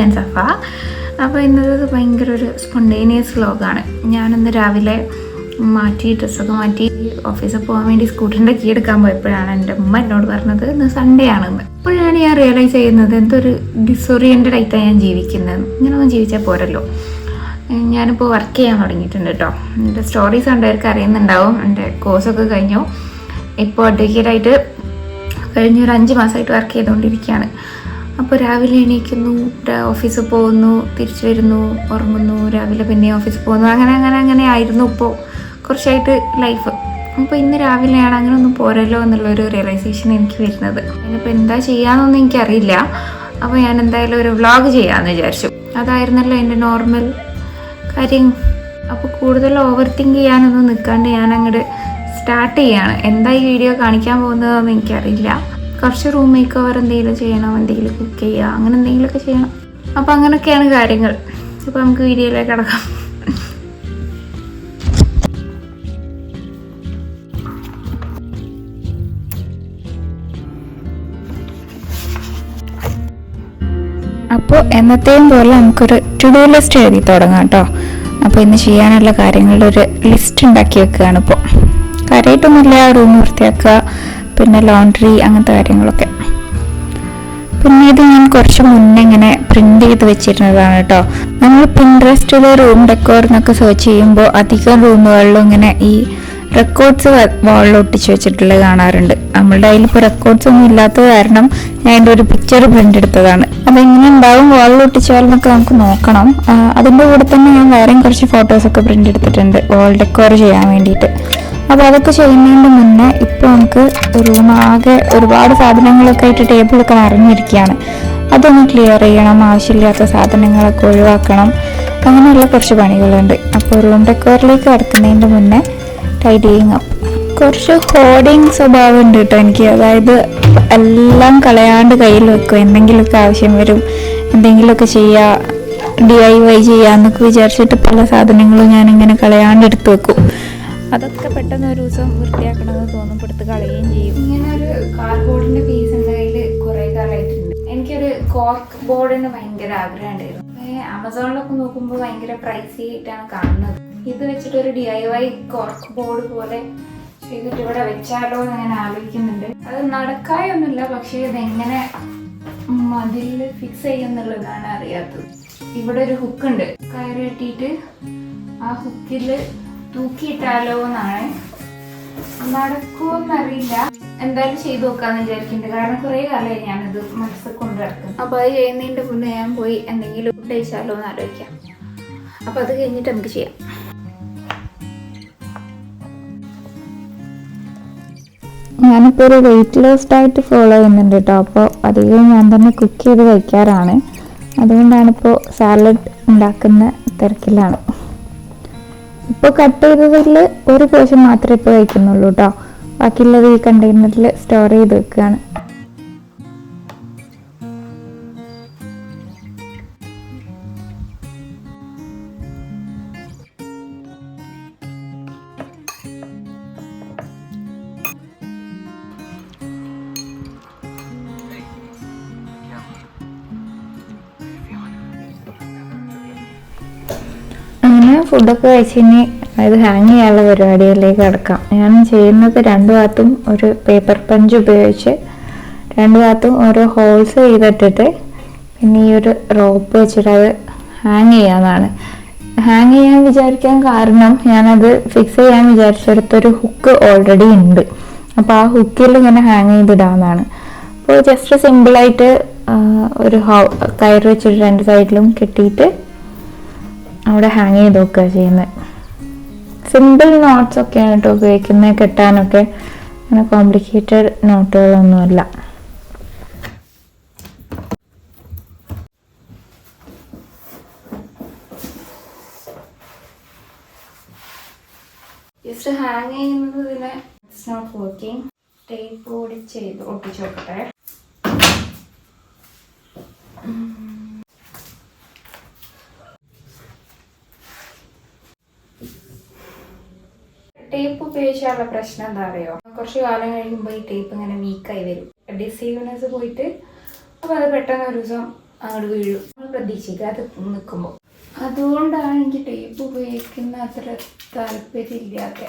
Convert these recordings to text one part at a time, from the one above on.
ഞാൻ സഫ. അപ്പോൾ ഇന്നത്തെ ഭയങ്കര ഒരു സ്പോണ്ടേനിയസ് വ്ലോഗാണ്. ഞാനിന്ന് രാവിലെ ഡ്രസ്സൊക്കെ മാറ്റി ഓഫീസിൽ പോകാൻ വേണ്ടി സ്കൂട്ടറിൻ്റെ കീ എടുക്കാൻ പോയപ്പോഴാണ് എൻ്റെ ഉമ്മ എന്നോട് പറഞ്ഞത് ഇന്ന് സൺഡേ ആണെന്ന്. അപ്പോഴാണ് ഞാൻ റിയലൈസ് ചെയ്യുന്നത് എന്തൊരു ഡിസോറിയൻറ്റഡ് ആയിട്ടാണ് ഞാൻ ജീവിക്കുന്നത്. ഇങ്ങനെയൊന്നും ജീവിച്ചാൽ പോരല്ലോ. ഞാനിപ്പോൾ വർക്ക് ചെയ്യാൻ തുടങ്ങിയിട്ടുണ്ട് കേട്ടോ. എൻ്റെ സ്റ്റോറീസ് കണ്ടവർക്ക് അറിയുന്നുണ്ടാവും. എൻ്റെ കോഴ്സൊക്കെ കഴിഞ്ഞു. ഇപ്പോൾ അഡ്വക്കേറ്റായിട്ട് കഴിഞ്ഞൊരു 5 മാസമായിട്ട് വർക്ക് ചെയ്തുകൊണ്ടിരിക്കുകയാണ്. അപ്പോൾ രാവിലെ എണീക്കുന്നു, ഓഫീസിൽ പോകുന്നു, തിരിച്ചു വരുന്നു, ഉറങ്ങുന്നു, രാവിലെ പിന്നെ ഓഫീസിൽ പോകുന്നു, അങ്ങനെ ആയിരുന്നു ഇപ്പോൾ കുറച്ചായിട്ട് ലൈഫ്. അപ്പോൾ ഇന്ന് രാവിലെയാണ് അങ്ങനെ ഒന്നും പോരല്ലോ എന്നുള്ളൊരു റിയലൈസേഷൻ എനിക്ക് വരുന്നത്. അതിനിപ്പോൾ എന്താ ചെയ്യാമെന്നൊന്നും എനിക്കറിയില്ല. അപ്പോൾ ഞാൻ എന്തായാലും ഒരു വ്ളോഗ് ചെയ്യാമെന്ന് വിചാരിച്ചു. അതായിരുന്നല്ലോ എൻ്റെ നോർമൽ കാര്യം. അപ്പോൾ കൂടുതൽ ഓവർ തിങ്ക് ചെയ്യാനൊന്നും നിൽക്കാണ്ട് ഞാൻ അങ്ങോട്ട് സ്റ്റാർട്ട് ചെയ്യാണ്. എന്താ ഈ വീഡിയോ കാണിക്കാൻ പോകുന്നതെന്ന് എനിക്കറിയില്ല. കുറച്ച് റൂം മേക്ക് ഓവർ എന്തെങ്കിലും ചെയ്യണം, എന്തെങ്കിലും കുക്ക് ചെയ്യുക, അങ്ങനെ എന്തെങ്കിലുമൊക്കെ ചെയ്യണം. അപ്പോൾ അങ്ങനെയൊക്കെയാണ് കാര്യങ്ങൾ. അപ്പോൾ നമുക്ക് വീഡിയോയിലേക്ക് കടക്കാം. അപ്പോൾ എന്നത്തെയും പോലെ നമുക്കൊരു ടു ഡു ലിസ്റ്റ് എഴുതി തുടങ്ങാം കേട്ടോ. അപ്പോൾ ഇന്ന് ചെയ്യാനുള്ള കാര്യങ്ങളുടെ ഒരു ലിസ്റ്റ് ഉണ്ടാക്കി വെക്കുകയാണ്. ഇപ്പോൾ കാര്യമായിട്ടൊന്നുമില്ല, റൂം വൃത്തിയാക്കുക, പിന്നെ ലോണ്ട്രി, അങ്ങനത്തെ കാര്യങ്ങളൊക്കെ. പിന്നെ ഇത് ഞാൻ കുറച്ച് മുന്നേ ഇങ്ങനെ പ്രിന്റ് ചെയ്ത് വെച്ചിരുന്നതാണ് കേട്ടോ. നമ്മൾ പിൻട്രസ്റ്റിൽ റൂം ഡെക്കോർ എന്നൊക്കെ സെർച്ച് ചെയ്യുമ്പോൾ അധികം റൂമുകളിലും ഇങ്ങനെ ഈ റെക്കോർഡ്സ് വാളിൽ ഒട്ടിച്ച് വെച്ചിട്ടുള്ളത് കാണാറുണ്ട്. നമ്മളുടെ കയ്യിൽ ഇപ്പോൾ റെക്കോർഡ്സ് ഒന്നും ഇല്ലാത്തത് കാരണം ഞാൻ എൻ്റെ ഒരു പിക്ചർ പ്രിന്റ് എടുത്തതാണ്. അതെങ്ങനെ ഉണ്ടാവും വാളിൽ ഒട്ടിച്ചാൽ എന്നൊക്കെ നമുക്ക് നോക്കണം. അതിൻ്റെ കൂടെ തന്നെ ഞാൻ വേറെയും കുറച്ച് ഫോട്ടോസൊക്കെ പ്രിന്റ് എടുത്തിട്ടുണ്ട് വാൾ ഡെക്കോർ ചെയ്യാൻ വേണ്ടിയിട്ട്. അപ്പോൾ അതൊക്കെ ചെയ്യുന്നതിൻ്റെ മുന്നേ ഇപ്പോൾ നമുക്ക് റൂമാകെ ഒരുപാട് സാധനങ്ങളൊക്കെ ആയിട്ട് ടേബിളൊക്കെ നിറഞ്ഞിരിക്കുകയാണ്. അതൊന്ന് ക്ലിയർ ചെയ്യണം, ആവശ്യമില്ലാത്ത സാധനങ്ങളൊക്കെ ഒഴിവാക്കണം, അങ്ങനെയുള്ള കുറച്ച് പണികളുണ്ട്. അപ്പോൾ റൂം ഡെക്കോറിലേക്ക് കടക്കുന്നതിൻ്റെ മുന്നേ ടൈഡിയിങ് അപ്പ്. കുറച്ച് ഹോർഡിങ് സ്വഭാവം ഉണ്ട് കേട്ടോ എനിക്ക്. അതായത് എല്ലാം കളയാണ്ട് കയ്യിൽ വെക്കും. എന്തെങ്കിലുമൊക്കെ ആവശ്യം വരും, എന്തെങ്കിലുമൊക്കെ ചെയ്യുക, DIY ചെയ്യുക എന്നൊക്കെ വിചാരിച്ചിട്ട് പല സാധനങ്ങളും ഞാനിങ്ങനെ കളയാണ്ട് എടുത്ത് വെക്കും. അതൊക്കെ പെട്ടെന്ന് ഒരു ദിവസം വൃത്തിയാക്കണമെന്ന് തോന്നുമ്പോൾ എടുത്ത് കളയുകയും ചെയ്യും. ഇങ്ങനെ ഒരു കാർഡ്ബോർഡിന്റെ പീസ് എൻ്റെ കയ്യിൽ കുറേ കാലമായിട്ടുണ്ട്. എനിക്കൊരു കോർക്ക് ബോർഡിന് ഭയങ്കര ആഗ്രഹം ഉണ്ടായിരുന്നു. ആമസോണിലൊക്കെ നോക്കുമ്പോൾ ഭയങ്കര പ്രൈസി ആയിട്ടാണ് കാണുന്നത്. ഇത് വെച്ചിട്ട് ഒരു DIY കോർക്ക് ബോർഡ് പോലെ ചെയ്തിട്ട് ഇവിടെ വെച്ചാലോ എന്ന് ഞാൻ ആലോചിക്കുന്നുണ്ട്. അത് നടക്കായൊന്നുമില്ല, പക്ഷേ ഇതെങ്ങനെ മതിലിൽ ഫിക്സ് ചെയ്യുന്നുള്ളതാണ് അറിയാത്തത്. ഇവിടെ ഒരു ഹുക്ക് ഉണ്ട്, കയറ് കെട്ടിയിട്ട് ആ ഹുക്കിൽ തൂക്കിയിട്ടാലോ എന്നാണ്. നടക്കുമെന്നറിയില്ല, എന്തായാലും ചെയ്തു നോക്കാന്ന് വിചാരിക്കുന്നുണ്ട്. കാരണം കുറേ കാലമായി ഞാനിത് മനസ്സിൽ കൊണ്ട് നടക്കും. അപ്പോൾ അത് ചെയ്യുന്നതിൻ്റെ മുന്നേ ഞാൻ പോയി എന്തെങ്കിലും ഫുഡ് കഴിച്ചാലോ എന്ന് ആലോചിക്കാം. അപ്പോൾ അത് കഴിഞ്ഞിട്ട് നമുക്ക് ചെയ്യാം. ഞാനിപ്പോൾ ഒരു വെയിറ്റ് ലോസ് ഡയറ്റ് ഫോളോ ചെയ്യുന്നുണ്ട് കേട്ടോ. അപ്പോൾ അധികം ഞാൻ തന്നെ കുക്ക് ചെയ്ത് കഴിക്കാറാണ്. അതുകൊണ്ടാണിപ്പോൾ സാലഡ് ഉണ്ടാക്കുന്ന തിരക്കിലാണ്. ഇപ്പോൾ കട്ട് ചെയ്തതിൽ ഒരു പോർഷൻ മാത്രമേ ഇപ്പോൾ കഴിക്കുന്നുള്ളൂ കേട്ടോ. ബാക്കിയുള്ളത് ഈ കണ്ടെയ്നറിൽ സ്റ്റോർ ചെയ്ത് വെക്കുകയാണ്. അങ്ങനെ ഫുഡൊക്കെ കഴിച്ചിനി അത് ഹാങ് ചെയ്യാനുള്ള പരിപാടിയിലേക്ക് കിടക്കാം. ഞാൻ ചെയ്യുന്നത് 2 ഭാഗത്തും ഒരു പേപ്പർ പഞ്ച് ഉപയോഗിച്ച് 2 ഭാഗത്തും ഓരോ ഹോൾസ് ചെയ്തിട്ടിട്ട് പിന്നെ ഈ ഒരു റോപ്പ് വെച്ചിട്ട് അത് ഹാങ് ചെയ്യാന്നാണ്. ഹാങ് ചെയ്യാൻ വിചാരിക്കാൻ കാരണം ഞാനത് ഫിക്സ് ചെയ്യാൻ വിചാരിച്ചെടുത്തൊരു ഹുക്ക് ഓൾറെഡി ഉണ്ട്. അപ്പോൾ ആ ഹുക്കിൽ ഇങ്ങനെ ഹാങ് ചെയ്തിടാമെന്നാണ്. അപ്പോൾ ജസ്റ്റ് സിമ്പിളായിട്ട് ഒരു കയർ വെച്ചിട്ട് 2 സൈഡിലും കെട്ടിയിട്ട് അവിടെ ഹാങ് ചെയ്ത് നോക്കുക ചെയ്യുന്നത്. സിമ്പിൾ നോട്ട്സ് ഒക്കെയാണ് കേട്ടോ ഉപയോഗിക്കുന്നത് കെട്ടാനൊക്കെ. അങ്ങനെ കോംപ്ലിക്കേറ്റഡ് നോട്ടുകളൊന്നുമല്ല. ജസ്റ്റ് ഹാങ് ചെയ്യുന്നത് ഇതിന് ഇറ്റ്സ് നോട്ട് വർക്കിംഗ്. ടേപ്പ് ഒട്ടിച്ച് നോക്കട്ടെ. ടേപ്പ് ഉപയോഗിച്ചാലുള്ള പ്രശ്നം എന്താ അറിയോ, കുറച്ച് കാലം കഴിയുമ്പോൾ ഈ ടേപ്പ് ഇങ്ങനെ വീക്കായി വരും, അഡ്ഹസീവ്നെസ് പോയിട്ട്. അപ്പോൾ അത് പെട്ടെന്ന് ഒരു ദിവസം അങ്ങോട്ട് വീഴും. നമ്മൾ പ്രതീക്ഷിക്കാതെ നിൽക്കുമ്പോൾ. അതുകൊണ്ടാണ് എനിക്ക് ടേപ്പ് ഉപയോഗിക്കുന്ന അത്ര താല്പര്യമില്ലാതെ.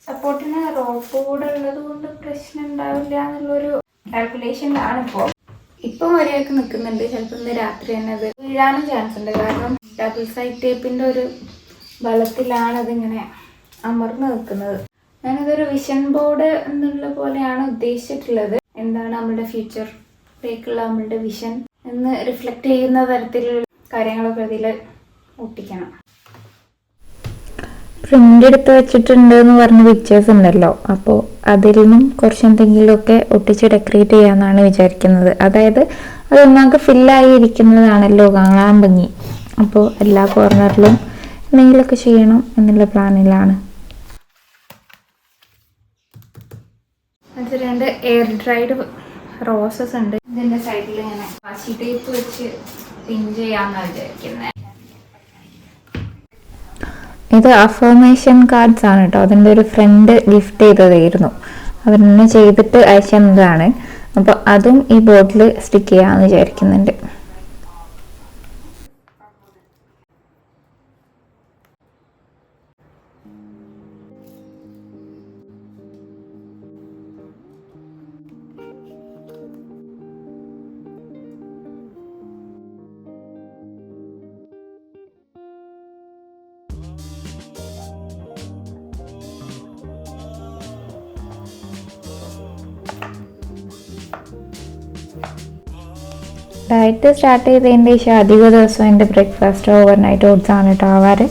സപ്പോർട്ടിന് റോപ്പ് കൂടെ ഉള്ളത് കൊണ്ട് പ്രശ്നം ഉണ്ടാവില്ല എന്നുള്ളൊരു കാൽക്കുലേഷനിലാണ് ഇപ്പം വരെയൊക്കെ നിൽക്കുന്നുണ്ട്. ചിലപ്പോൾ ഇന്ന് രാത്രി തന്നെ അത് വീഴാനും ചാൻസ് ഉണ്ട്. കാരണം ഡബിൾ സൈഡ് ടേപ്പിൻ്റെ ഒരു ബലത്തിലാണ് അതിങ്ങനെ അമർന്ന് നിൽക്കുന്നത്. ഞാനതൊരു വിഷൻ ബോർഡ് എന്നുള്ള പോലെയാണ് ഉദ്ദേശിച്ചിട്ടുള്ളത്. എന്താണ് നമ്മുടെ ഫ്യൂച്ചറിലേക്കുള്ള നമ്മളുടെ വിഷൻ എന്ന് റിഫ്ലക്റ്റ് ചെയ്യുന്ന തരത്തിലുള്ള കാര്യങ്ങളൊക്കെ അതിൽ ഒട്ടിക്കണം. പ്രിൻ്റ് എടുത്ത് വെച്ചിട്ടുണ്ട് എന്ന് പറഞ്ഞ പിക്ചേഴ്സ് ഉണ്ടല്ലോ, അപ്പോൾ അതിൽ നിന്നും കുറച്ച് എന്തെങ്കിലുമൊക്കെ ഒട്ടിച്ച് ഡെക്കറേറ്റ് ചെയ്യാമെന്നാണ് വിചാരിക്കുന്നത്. അതായത് അത് ഒന്നാമത് ഫില്ലായി ഇരിക്കുന്നതാണല്ലോ കാണാൻ ഭംഗി. അപ്പോൾ എല്ലാ കോർണറിലും എന്തെങ്കിലുമൊക്കെ ചെയ്യണം എന്നുള്ള പ്ലാനിലാണ്. അത് 2 എയർ ഡ്രൈഡ് റോസസ് ഉണ്ട്. ഇതിൻ്റെ സൈഡിൽ ഇങ്ങനെ വാഷി ടേപ്പ് വെച്ച് പിൻ ചെയ്യാമെന്നാണ് വിചാരിക്കുന്നത്. ഇത് അഫർമേഷൻ കാർഡ്സ് ആണ് കേട്ടോ. അതിൻ്റെ ഒരു ഫ്രണ്ട് ഗിഫ്റ്റ് ചെയ്തതായിരുന്നു. അവരെന്നെ ചെയ്തിട്ട് അയച്ചു തന്നതാണ്. അപ്പോൾ അതും ഈ ബോർഡിൽ സ്റ്റിക്ക് ചെയ്യാമെന്ന് വിചാരിക്കുന്നുണ്ട്. ഡയറ്റ് സ്റ്റാർട്ട് ചെയ്തതിൻ്റെ ശേഷം അധിക ദിവസം എൻ്റെ ബ്രേക്ക്ഫാസ്റ്റ് ഓവർനൈറ്റ് ഓട്സ് ആണ് കേട്ടോ ആവാറ്.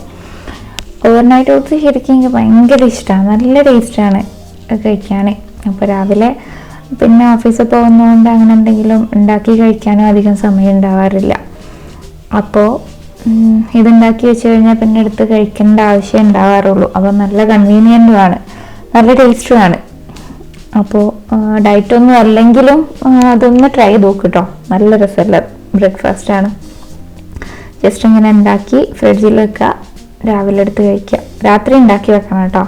ഓവർനൈറ്റ് ഓട്സ് ശരിക്കും എനിക്ക് ഭയങ്കര ഇഷ്ടമാണ്. നല്ല ടേസ്റ്റാണ് കഴിക്കാൻ. അപ്പോൾ രാവിലെ പിന്നെ ഓഫീസിൽ പോകുന്നതുകൊണ്ട് അങ്ങനെ എന്തെങ്കിലും ഉണ്ടാക്കി കഴിക്കാനും അധികം സമയം ഉണ്ടാവാറില്ല. അപ്പോൾ ഇതുണ്ടാക്കി വെച്ച് കഴിഞ്ഞാൽ പിന്നെ എടുത്ത് കഴിക്കേണ്ട ആവശ്യം ഉണ്ടാവാറുള്ളൂ. അപ്പോൾ നല്ല കൺവീനിയൻറ്റുമാണ്, നല്ല ടേസ്റ്റുമാണ്. അപ്പോൾ ഡയറ്റൊന്നും അല്ലെങ്കിലും അതൊന്ന് ട്രൈ ചെയ്ത് നോക്ക് കേട്ടോ. നല്ല രസമുള്ള ബ്രേക്ക്ഫാസ്റ്റാണ്. ജസ്റ്റ് ഇങ്ങനെ ഉണ്ടാക്കി ഫ്രിഡ്ജിൽ വെക്കുക, രാവിലെ എടുത്ത് കഴിക്കുക. രാത്രി ഉണ്ടാക്കി വെക്കണം കേട്ടോ.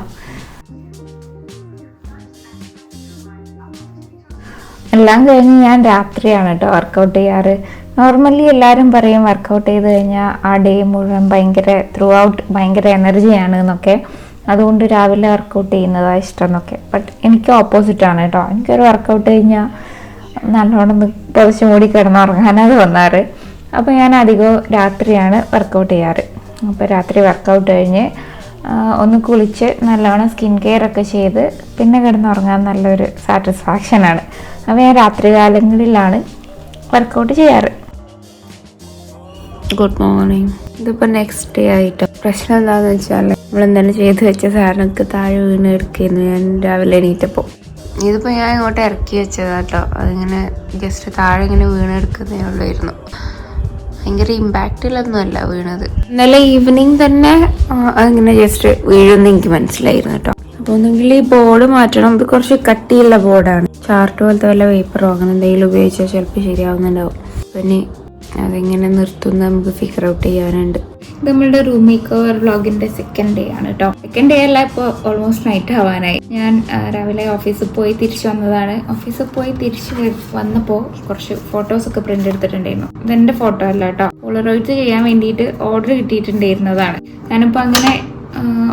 എല്ലാം കഴിഞ്ഞ് ഞാൻ രാത്രിയാണ് കേട്ടോ വർക്കൗട്ട് ചെയ്യാറ്. നോർമലി എല്ലാവരും പറയും വർക്കൗട്ട് ചെയ്ത് കഴിഞ്ഞാൽ ആ ഡേ മുഴുവൻ ത്രൂ ഔട്ട് ഭയങ്കര എനർജിയാണ് എന്നൊക്കെ. അതുകൊണ്ട് രാവിലെ വർക്കൗട്ട് ചെയ്യുന്നതാണ് ഇഷ്ടം എന്നൊക്കെ. ബട്ട് എനിക്ക് ഓപ്പോസിറ്റാണ് കേട്ടോ. എനിക്കൊരു വർക്കൗട്ട് കഴിഞ്ഞാൽ നല്ലോണം പുതച്ച് മൂടി കിടന്നുറങ്ങാനത് വന്നാറ്. അപ്പോൾ ഞാൻ അധികവും രാത്രിയാണ് വർക്കൗട്ട് ചെയ്യാറ്. അപ്പോൾ രാത്രി വർക്കൗട്ട് കഴിഞ്ഞ് ഒന്ന് കുളിച്ച് നല്ലോണം സ്കിൻ കെയർ ഒക്കെ ചെയ്ത് പിന്നെ കിടന്നുറങ്ങാൻ നല്ലൊരു സാറ്റിസ്ഫാക്ഷനാണ്. അപ്പോൾ ഞാൻ രാത്രി കാലങ്ങളിലാണ് വർക്കൗട്ട് ചെയ്യാറ്. Good morning. ഇതിപ്പോൾ നെക്സ്റ്റ് ഡേ ആയിട്ട് പ്രശ്നം എന്താണെന്ന് വെച്ചാൽ നമ്മളെന്തായാലും ചെയ്ത് വെച്ച സാധനമൊക്കെ താഴെ വീണ് എടുക്കുന്നു. ഞാൻ രാവിലെ എണീറ്റപ്പോൾ ഇതിപ്പോൾ ഞാൻ ഇങ്ങോട്ട് ഇറക്കി വെച്ചതാട്ടോ. അതിങ്ങനെ ജസ്റ്റ് താഴെ ഇങ്ങനെ വീണെടുക്കുന്നേ ഉള്ളായിരുന്നു. ഭയങ്കര ഇമ്പാക്റ്റിലൊന്നുമല്ല വീണത്. ഇന്നലെ ഈവനിങ് തന്നെ അതിങ്ങനെ ജസ്റ്റ് വീഴുമെന്ന് എനിക്ക് മനസ്സിലായിരുന്നു കേട്ടോ. അപ്പോൾ ഒന്നെങ്കിൽ ഈ ബോർഡ് മാറ്റണം. ഇത് കുറച്ച് കട്ടിയുള്ള ബോർഡാണ്. ചാർട്ട് പോലത്തെ വല്ല പേപ്പറോ അങ്ങനെ എന്തെങ്കിലും ഉപയോഗിച്ചാൽ ചിലപ്പോൾ ശരിയാവുന്നുണ്ടാവും. പിന്നെ അതെങ്ങനെ നിർത്തുന്ന നമുക്ക് ഫിഗർ ഔട്ട് ചെയ്യാനുണ്ട്. ഇത് നമ്മളുടെ റൂം മേക്ക് ഓവർ വ്ളോഗിൻ്റെ സെക്കൻഡ് ഡേ ആണ് കേട്ടോ. സെക്കൻഡ് ഡേ അല്ല, ഇപ്പോൾ ഓൾമോസ്റ്റ് നൈറ്റ് ആവാനായി. ഞാൻ രാവിലെ ഓഫീസിൽ പോയി തിരിച്ചു വന്നതാണ്. ഓഫീസിൽ പോയി തിരിച്ച് വന്നപ്പോൾ കുറച്ച് ഫോട്ടോസൊക്കെ പ്രിന്റ് എടുത്തിട്ടുണ്ടായിരുന്നു. ഇതെൻ്റെ ഫോട്ടോ അല്ല കേട്ടോ, പോളറോയിഡ് ചെയ്യാൻ വേണ്ടിയിട്ട് ഓർഡർ കിട്ടിയിട്ടുണ്ടായിരുന്നതാണ്. ഞാനിപ്പോൾ അങ്ങനെ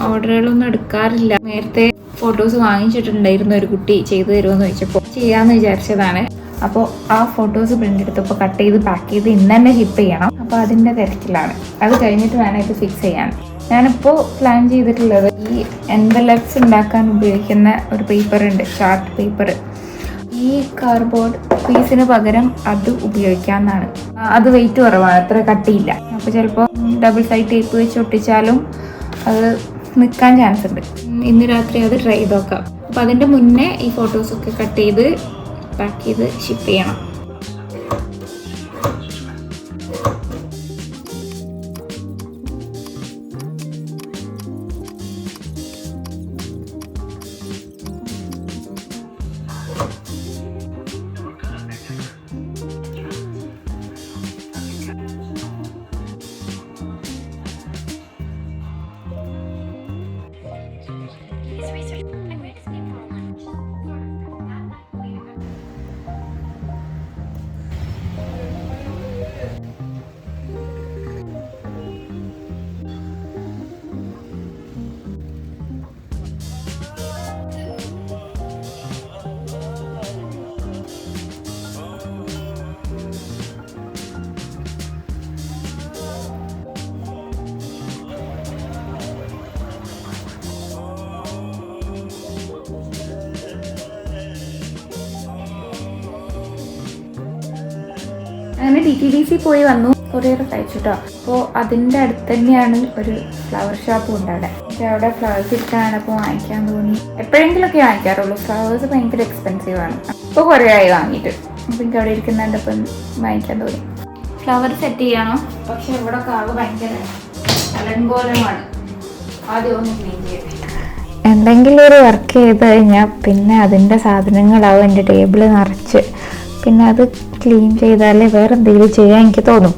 ഓർഡറുകളൊന്നും എടുക്കാറില്ല. നേരത്തെ ഫോട്ടോസ് വാങ്ങിച്ചിട്ടുണ്ടായിരുന്നു. ഒരു കുട്ടി ചെയ്തു തരുമെന്ന് ചോദിച്ചപ്പോൾ ചെയ്യാമെന്ന് വിചാരിച്ചതാണ്. അപ്പോൾ ആ ഫോട്ടോസ് പ്രിന്റ് എടുത്തപ്പോൾ കട്ട് ചെയ്ത് പാക്ക് ചെയ്ത് ഇന്ന് തന്നെ ഷിപ്പ് ചെയ്യണം. അപ്പോൾ അതിൻ്റെ തിരക്കിലാണ്. അത് കഴിഞ്ഞിട്ട് വേണം ഇത് ഫിക്സ് ചെയ്യാൻ. ഞാനിപ്പോൾ പ്ലാൻ ചെയ്തിട്ടുള്ളത് ഈ എൻവലപ്സ് ഉണ്ടാക്കാൻ ഉപയോഗിക്കുന്ന ഒരു പേപ്പർ ഉണ്ട്, ചാർട്ട് പേപ്പർ. ഈ കാർഡ്ബോർഡ് പീസിന് പകരം അത് ഉപയോഗിക്കാമെന്നാണ്. അത് വെയിറ്റ് കുറവാണ്, അത്ര കട്ടിയില്ല. അപ്പോൾ ചിലപ്പോൾ ഡബിൾ സൈഡ് ടേപ്പ് വെച്ച് ഒട്ടിച്ചാലും അത് നിൽക്കാൻ ചാൻസ് ഉണ്ട്. ഇന്ന് രാത്രി അത് ട്രൈ ചെയ്ത് നോക്കാം. അപ്പോൾ അതിൻ്റെ മുന്നേ ഈ ഫോട്ടോസൊക്കെ കട്ട് ചെയ്ത് പാക്ക് ചെയ്ത് ഷിപ്പ് ചെയ്യണം. അങ്ങനെ DTDC പോയി വന്നു, കൊറിയറൊക്കെ അയച്ചു കേട്ടോ. അപ്പോൾ അതിൻ്റെ അടുത്ത് തന്നെയാണ് ഒരു ഫ്ലവർ ഷോപ്പും ഉണ്ട് അവിടെ. പക്ഷെ അവിടെ ഫ്ലവേഴ്സ് ഇട്ടാണപ്പോൾ വാങ്ങിക്കാൻ തോന്നി. എപ്പോഴെങ്കിലുമൊക്കെ വാങ്ങിക്കാറുള്ളൂ, ഫ്ലവേഴ്സ് ഭയങ്കര എക്സ്പെൻസീവ് ആണ്. ഇപ്പോൾ കുറേ ആയി വാങ്ങിയിട്ട്. അപ്പോൾ എനിക്ക് അവിടെ ഇരിക്കുന്നുണ്ട്, അപ്പം വാങ്ങിക്കാൻ തോന്നി. ഫ്ലവർ സെറ്റ് ചെയ്യണം, പക്ഷെ ഇവിടെ കാവ് ഭയങ്കര അലങ്കോലമാണ്. ആദ്യം ഒന്ന് ക്ലീൻ ചെയ്യട്ടെ. എന്തെങ്കിലും ഒരു വർക്ക് ചെയ്ത് കഴിഞ്ഞാൽ പിന്നെ അതിൻ്റെ സാധനങ്ങളാവും എൻ്റെ ടേബിൾ നിറച്ച്. പിന്നെ അത് ക്ലീൻ ചെയ്താലേ വേറെ എന്തെങ്കിലും ചെയ്യാൻ എനിക്ക് തോന്നും.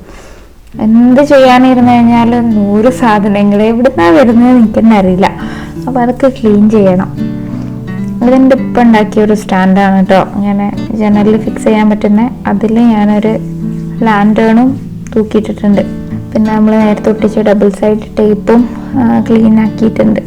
എന്ത് ചെയ്യാനിരുന്നു കഴിഞ്ഞാൽ 100 സാധനങ്ങൾ എവിടുന്നാണ് വരുന്നത് എനിക്ക് തന്നെ അറിയില്ല. അപ്പോൾ അതൊക്കെ ക്ലീൻ ചെയ്യണം. ഇതിൻ്റെ ഇപ്പം ഉണ്ടാക്കിയ ഒരു സ്റ്റാൻഡാണ് കേട്ടോ, ഇങ്ങനെ ജനലിൽ ഫിക്സ് ചെയ്യാൻ പറ്റുന്ന. അതിൽ ഞാനൊരു ലാൻഡേണും തൂക്കിയിട്ടിട്ടുണ്ട്. പിന്നെ നമ്മൾ നേരത്തെ ഒട്ടിച്ച ഡബിൾ സൈഡ് ടേപ്പും ക്ലീൻ ആക്കിയിട്ടുണ്ട്.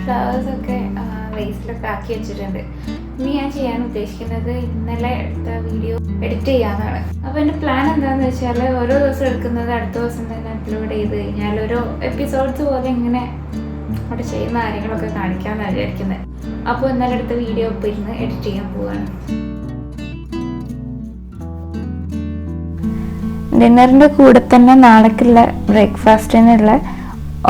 ഫ്ലവേഴ്സൊക്കെ വേസ്റ്റിലൊക്കെ ആക്കി വെച്ചിട്ടുണ്ട്. ഇനി ഞാൻ ചെയ്യാൻ ഉദ്ദേശിക്കുന്നത് ഇന്നലെ എടുത്ത വീഡിയോ എഡിറ്റ് ചെയ്യാനാണ്. അപ്പോൾ എൻ്റെ പ്ലാൻ എന്താണെന്ന് വെച്ചാൽ ഓരോ ദിവസം എടുക്കുന്നത് അടുത്ത ദിവസം തന്നെ അപ്ലോഡ് ചെയ്ത് കഴിഞ്ഞാൽ ഒരു എപ്പിസോഡ്സ് പോലെ ഇങ്ങനെ അവിടെ ചെയ്യുന്ന കാര്യങ്ങളൊക്കെ കാണിക്കാമെന്നാണ് വിചാരിക്കുന്നത്. അപ്പോൾ ഇന്നലെ എടുത്ത വീഡിയോ ഇപ്പോൾ ഇരുന്ന് എഡിറ്റ് ചെയ്യാൻ പോവുകയാണ്. ഡിന്നറിൻ്റെ കൂടെ തന്നെ നാളേക്കുള്ള ബ്രേക്ക്ഫാസ്റ്റിനുള്ള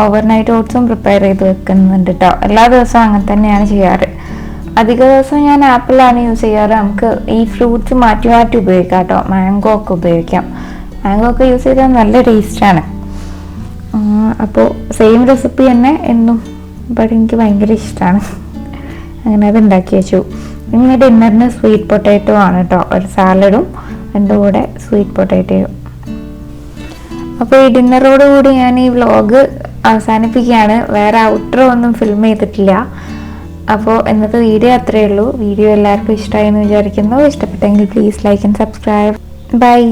ഓവർനൈറ്റ് ഓട്സും പ്രിപ്പയർ ചെയ്ത് വെക്കുന്നുണ്ട് കേട്ടോ. എല്ലാ ദിവസവും അങ്ങനെ തന്നെയാണ് ചെയ്യാറ്. അധിക ദിവസം ഞാൻ ആപ്പിളാണ് യൂസ് ചെയ്യാറ്. നമുക്ക് ഈ ഫ്രൂട്ട്സ് മാറ്റി മാറ്റി ഉപയോഗിക്കാം കേട്ടോ. മാംഗോ ഒക്കെ ഉപയോഗിക്കാം. മാംഗോ ഒക്കെ യൂസ് ചെയ്താൽ നല്ല ടേസ്റ്റാണ്. അപ്പോൾ സെയിം റെസിപ്പി തന്നെ എന്നും ഇവിടെ എനിക്ക് ഭയങ്കര ഇഷ്ടമാണ്. അങ്ങനെ അത് ഉണ്ടാക്കി വെച്ചു. ഇനി ഡിന്നറിന് സ്വീറ്റ് പൊട്ടാറ്റോ ആണ് കേട്ടോ. ഒരു സാലഡും എൻ്റെ കൂടെ സ്വീറ്റ് പൊട്ടാറ്റോയും. അപ്പോൾ ഈ ഡിന്നറോടുകൂടി ഞാൻ ഈ വ്ളോഗ് അവസാനിപ്പിക്കുകയാണ്. വേറെ ഔട്ട്രോ ഒന്നും ഫിലിം ചെയ്തിട്ടില്ല. അപ്പോൾ ഇന്നത്തെ വീഡിയോ അത്രയേ ഉള്ളൂ. വീഡിയോ എല്ലാവർക്കും ഇഷ്ടമായി എന്ന് വിചാരിക്കുന്നു. ഇഷ്ടപ്പെട്ടെങ്കിൽ please like and subscribe. By.